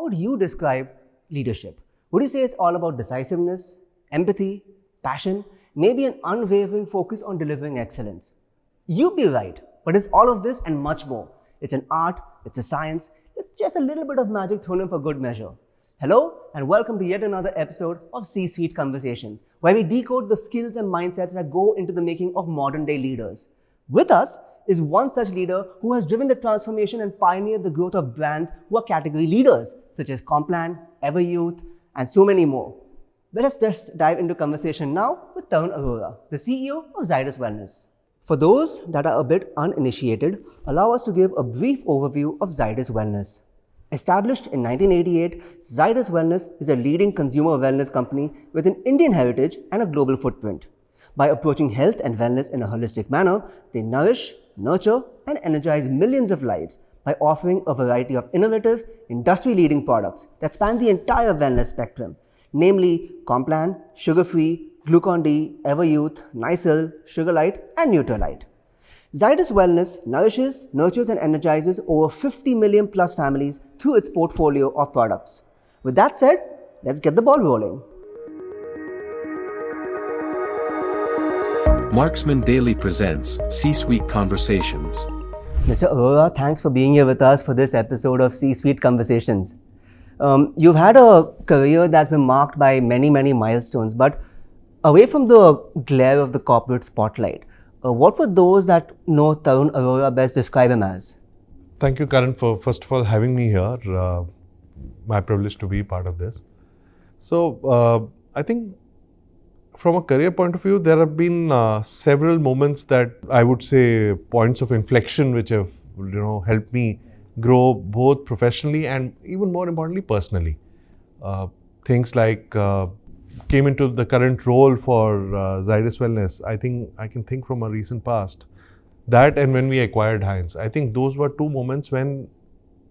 how would you describe leadership? Would you say it's all about decisiveness, empathy, passion, maybe an unwavering focus on delivering excellence? You'd be right, but it's all of this and much more. It's an art, it's a science, it's just a little bit of magic thrown in for good measure. Hello and welcome to yet another episode of C-Suite Conversations, where we decode the skills and mindsets that go into the making of modern day leaders. With us is one such leader who has driven the transformation and pioneered the growth of brands who are category leaders, such as Complan, Ever Youth, and so many more. Let us just dive into conversation now with Tarun Arora, the CEO of Zydus Wellness. For those that are a bit uninitiated, allow us to give a brief overview of Zydus Wellness. Established in 1988, Zydus Wellness is a leading consumer wellness company with an Indian heritage and a global footprint. By approaching health and wellness in a holistic manner, they nourish, nurture, and energize millions of lives by offering a variety of innovative, industry-leading products that span the entire wellness spectrum, namely Complan, Sugar-Free, Glucon-D, Ever Youth, Nycil, Sugarlite, and Nutralite. Zydus Wellness nourishes, nurtures, and energizes over 50 million plus families through its portfolio of products. With that said, let's get the ball rolling. Marksman Daily presents C-Suite Conversations. Mr. Arora, thanks for being here with us for this episode of C-Suite Conversations. You've had a career that's been marked by many milestones, but away from the glare of the corporate spotlight, what would those that know Tarun Arora best describe him as? Thank you, Karan, for first of all having me here. My privilege to be part of this. So, I think from a career point of view, there have been several moments that I would say points of inflection which have helped me grow both professionally and even more importantly personally. Things like came into the current role for Zydus Wellness. I think I can think from a recent past. That and when we acquired Heinz. I think those were two moments when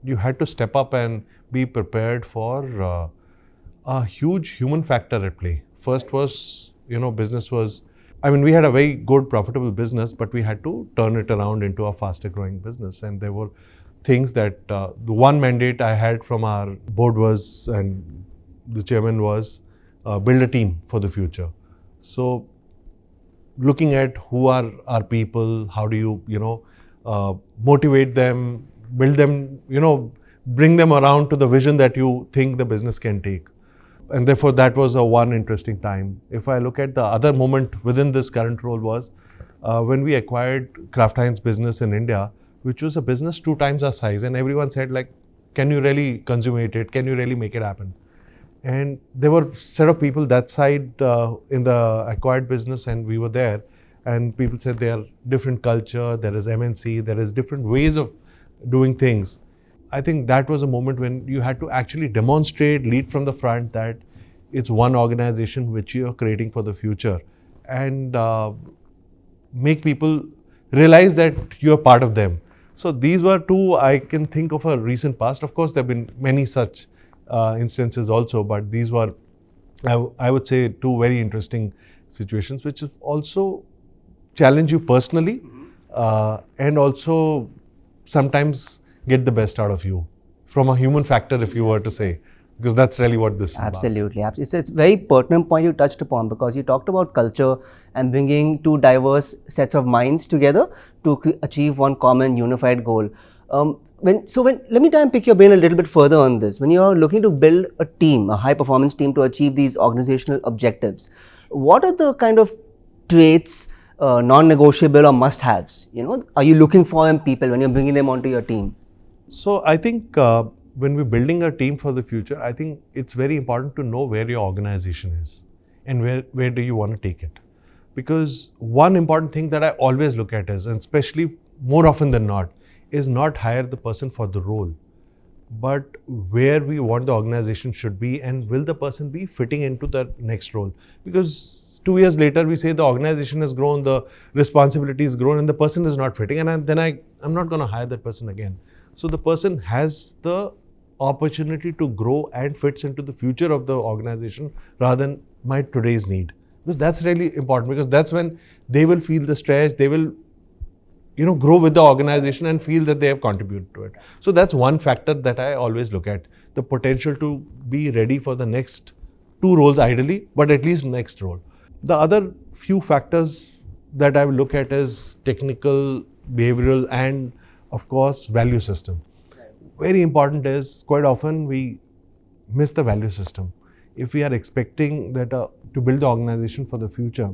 you had to step up and be prepared for a huge human factor at play. First was, business was, we had a very good profitable business, but we had to turn it around into a faster growing business. And there were things that the one mandate I had from our board was, and the chairman was, build a team for the future. So looking at who are our people, how do you, motivate them, build them, bring them around to the vision that you think the business can take. And therefore that was a one interesting time. If I look at the other moment within this current role was when we acquired Kraft Heinz business in India, which was a business 2 times our size, and everyone said like, can you really consummate it? Can you really make it happen? And there were a set of people that side in the acquired business, and we were there, and people said there are different culture, there is MNC, there is different ways of doing things. I think that was a moment when you had to actually demonstrate, lead from the front that it's one organization which you are creating for the future, and make people realize that you're part of them. So these were two I can think of a recent past. Of course, there have been many such instances also, but these were, I would say, 2 very interesting situations which also challenge you personally and also sometimes get the best out of you from a human factor, if you were to say, because that's really what this is about. Absolutely. It's a very pertinent point you touched upon, because you talked about culture and bringing 2 diverse sets of minds together to achieve one common unified goal. Let me try and pick your brain a little bit further on this. When you're looking to build a team, a high-performance team to achieve these organizational objectives, what are the kind of traits, non-negotiable or must-haves, are you looking for in people when you're bringing them onto your team? So I think when we're building a team for the future, I think it's very important to know where your organization is and where do you want to take it. Because one important thing that I always look at is, and especially more often than not, is not hire the person for the role, but where we want the organization should be and will the person be fitting into the next role. Because 2 years later, we say the organization has grown, the responsibility has grown, and the person is not fitting, and then I'm not going to hire that person again. So the person has the opportunity to grow and fits into the future of the organization rather than my today's need. Because that's really important, because that's when they will feel the stress, they will grow with the organization and feel that they have contributed to it. So that's one factor that I always look at. the potential to be ready for the next 2 roles ideally, but at least next role. The other few factors that I will look at is technical, behavioral, and of course value system. Very important is quite often we miss the value system. If we are expecting that to build the organization for the future,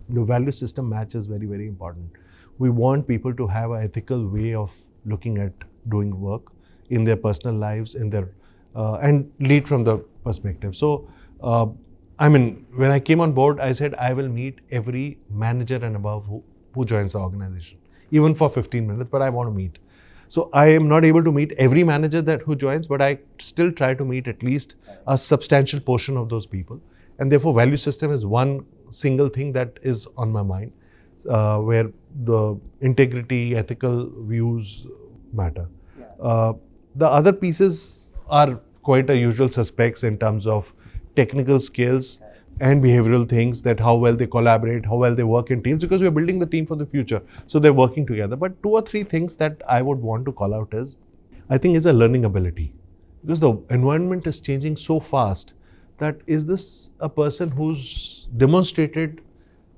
the value system match is very, very important. We want people to have an ethical way of looking at doing work in their personal lives, in their and lead from the perspective. So, when I came on board, I said I will meet every manager and above who joins the organization, even for 15 minutes, but I want to meet. So I am not able to meet every manager who joins, but I still try to meet at least a substantial portion of those people. And therefore, value system is one single thing that is on my mind, where the integrity, ethical views matter. The other pieces are quite a usual suspects in terms of technical skills and behavioral things, that how well they collaborate, how well they work in teams, because we're building the team for the future. So they're working together. But 2 or 3 things that I would want to call out is a learning ability. Because the environment is changing so fast that is this a person who's demonstrated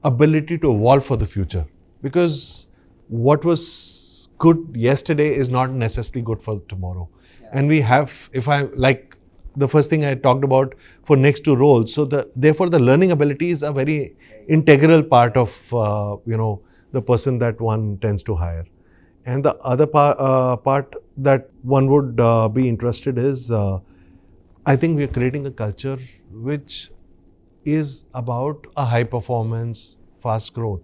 ability to evolve for the future? Because what was good yesterday is not necessarily good for tomorrow. And we have, the first thing I talked about for next 2 roles. So therefore the learning ability is a very integral part of the person that one tends to hire. And the other part that one would be interested is, I think we are creating a culture which is about a high performance, fast growth,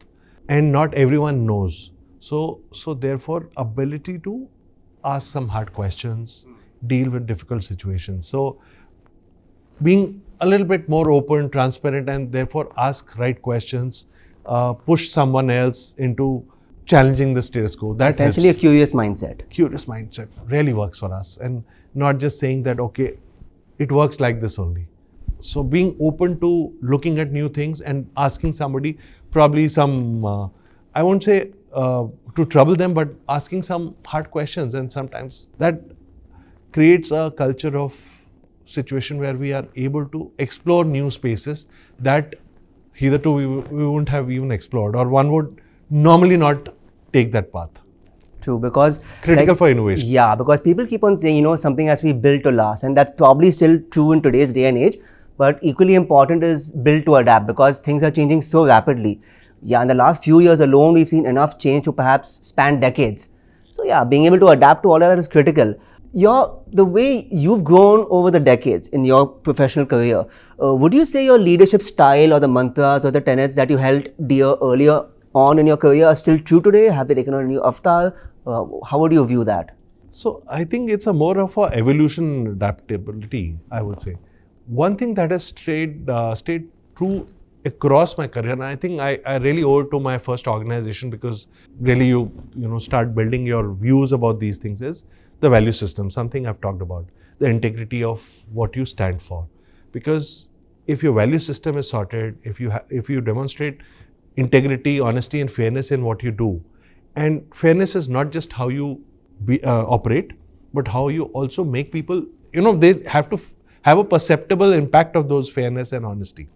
and not everyone knows. So therefore ability to ask some hard questions, deal with difficult situations. So being a little bit more open, transparent, and therefore ask right questions, push someone else into challenging the status quo. That essentially helps. A curious mindset. Curious mindset really works for us, and not just saying that, okay, it works like this only. So being open to looking at new things and asking somebody probably some, I won't say to trouble them, but asking some hard questions, and sometimes that creates a culture of situation where we are able to explore new spaces that hitherto we wouldn't have even explored, or one would normally not take that path. True, because Critical for innovation. Yeah, because people keep on saying, something has to be built to last, and that's probably still true in today's day and age. But equally important is built to adapt, because things are changing so rapidly. Yeah, in the last few years alone, we've seen enough change to perhaps span decades. So yeah, being able to adapt to all of that is critical. The way you've grown over the decades in your professional career, would you say your leadership style or the mantras or the tenets that you held dear earlier on in your career are still true today? Have they taken on a new avatar? How would you view that? So I think it's a more of a evolution adaptability, I would say. One thing that has stayed true across my career, and I think I really owe it to my first organization, because really you start building your views about these things, is the value system, something I've talked about, the integrity of what you stand for. Because if your value system is sorted, if you demonstrate integrity, honesty, and fairness in what you do, and fairness is not just how you operate, but how you also make people, they have to have a perceptible impact of those fairness and honesty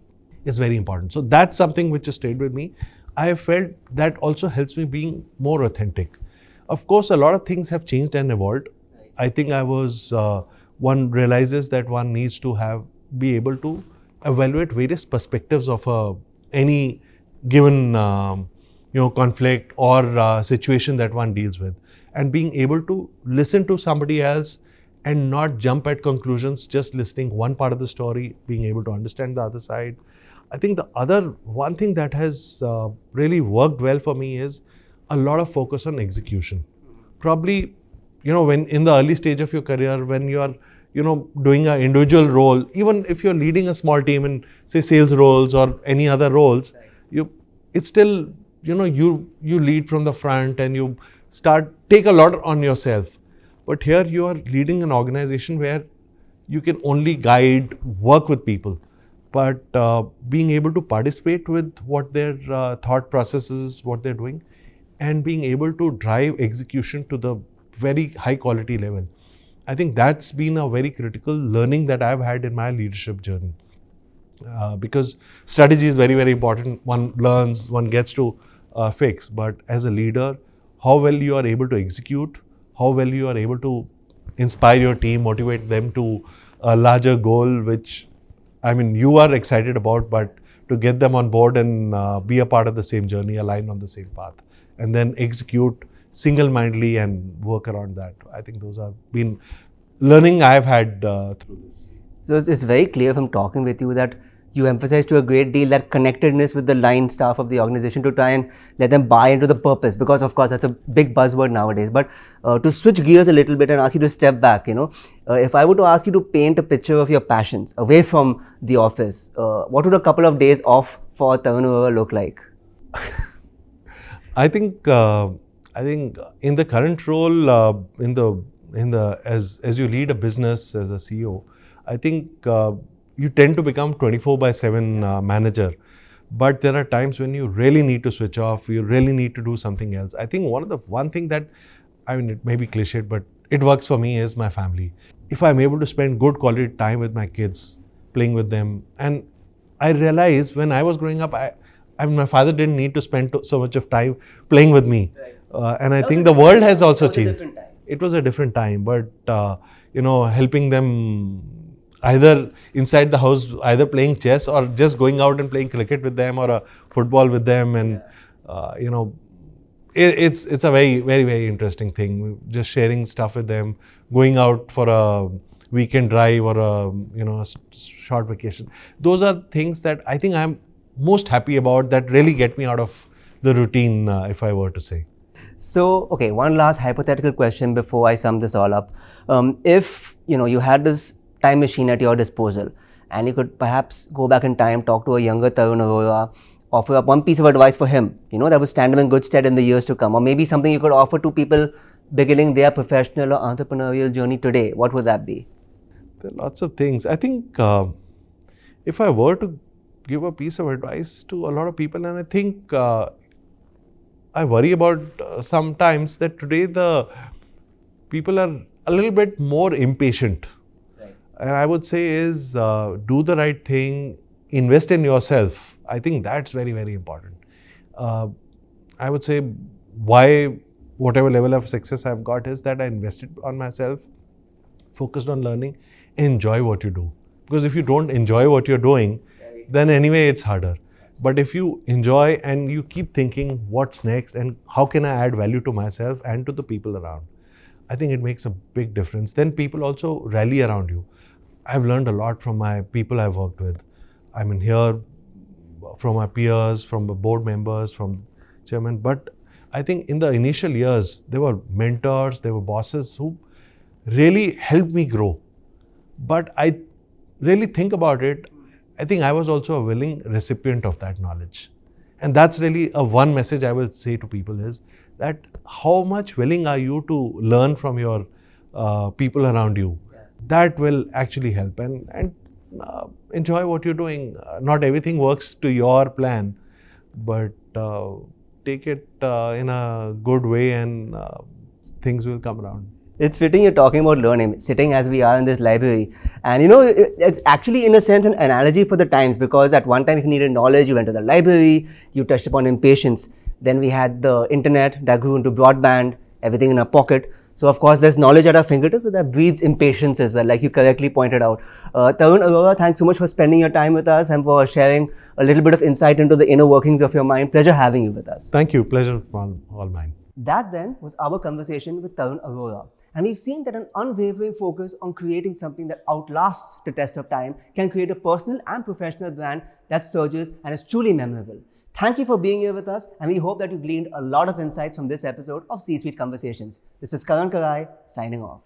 is very important. So that's something which has stayed with me. I have felt that also helps me being more authentic. Of course, a lot of things have changed and evolved. I think one realizes that one needs to be able to evaluate various perspectives of any given conflict or situation that one deals with, and being able to listen to somebody else and not jump at conclusions, just listening one part of the story, being able to understand the other side. I think the other one thing that has really worked well for me is a lot of focus on execution. Probably, when in the early stage of your career, when you are, doing an individual role, even if you're leading a small team in, say, sales roles or any other roles, it's still, you lead from the front and you take a lot on yourself. But here you are leading an organization where you can only guide, work with people, but being able to participate with what their thought processes, what they're doing, and being able to drive execution to the very high quality level. I think that's been a very critical learning that I've had in my leadership journey. Because strategy is very, very important. One learns, one gets to fix. But as a leader, how well you are able to execute, how well you are able to inspire your team, motivate them to a larger goal, which you are excited about, but to get them on board and be a part of the same journey, align on the same path, and then execute single-mindedly and work around that. I think those have been learning I've had through this. So it's very clear from talking with you that you emphasize to a great deal that connectedness with the line staff of the organization to try and let them buy into the purpose, because of course that's a big buzzword nowadays. But to switch gears a little bit and ask you to step back, if I were to ask you to paint a picture of your passions away from the office, what would a couple of days off for Tarun Arora look like? I think in the current role, as you lead a business as a CEO, I think you tend to become 24/7 manager. But there are times when you really need to switch off, you really need to do something else. I think one thing that, it may be cliched, but it works for me is my family. If I'm able to spend good quality time with my kids, playing with them, and I realized when I was growing up, my father didn't need to spend so much of time playing with me. Right. And I think the world has also changed. It was a different time, but helping them either inside the house, either playing chess or just going out and playing cricket with them or football with them, and it's a very, very, very interesting thing. Just sharing stuff with them, going out for a weekend drive or a short vacation. Those are things that I think I'm most happy about, that really get me out of the routine, if I were to say. So, okay, one last hypothetical question before I sum this all up. If you had this time machine at your disposal and you could perhaps go back in time, talk to a younger Tarun Arora, offer up one piece of advice for him, that would stand him in good stead in the years to come, or maybe something you could offer to people beginning their professional or entrepreneurial journey today, what would that be? There are lots of things. I think if I were to give a piece of advice to a lot of people, and I think I worry about sometimes that today the people are a little bit more impatient. Right. And I would say is do the right thing, invest in yourself. I think that's very, very important. I would say whatever level of success I've got is that I invested on myself, focused on learning, enjoy what you do. Because if you don't enjoy what you're doing, then anyway it's harder. But if you enjoy and you keep thinking what's next and how can I add value to myself and to the people around, I think it makes a big difference. Then people also rally around you. I've learned a lot from my people I've worked with. Here from my peers, from the board members, from chairman. But I think in the initial years, there were mentors, there were bosses who really helped me grow. But I really think about it, I think I was also a willing recipient of that knowledge. And that's really one message I will say to people is that how much willing are you to learn from your people around you? Yeah. That will actually help, and enjoy what you're doing. Not everything works to your plan, but take it in a good way and things will come around. It's fitting you're talking about learning, sitting as we are in this library. And it's actually in a sense an analogy for the times, because at one time if you needed knowledge, you went to the library, you touched upon impatience. Then we had the internet that grew into broadband, everything in our pocket. So of course there's knowledge at our fingertips, but that breeds impatience as well, like you correctly pointed out. Tarun Arora, thanks so much for spending your time with us and for sharing a little bit of insight into the inner workings of your mind. Pleasure having you with us. Thank you. Pleasure all mine. That then was our conversation with Tarun Arora. And we've seen that an unwavering focus on creating something that outlasts the test of time can create a personal and professional brand that surges and is truly memorable. Thank you for being here with us, and we hope that you gleaned a lot of insights from this episode of C-Suite Conversations. This is Karan Karai signing off.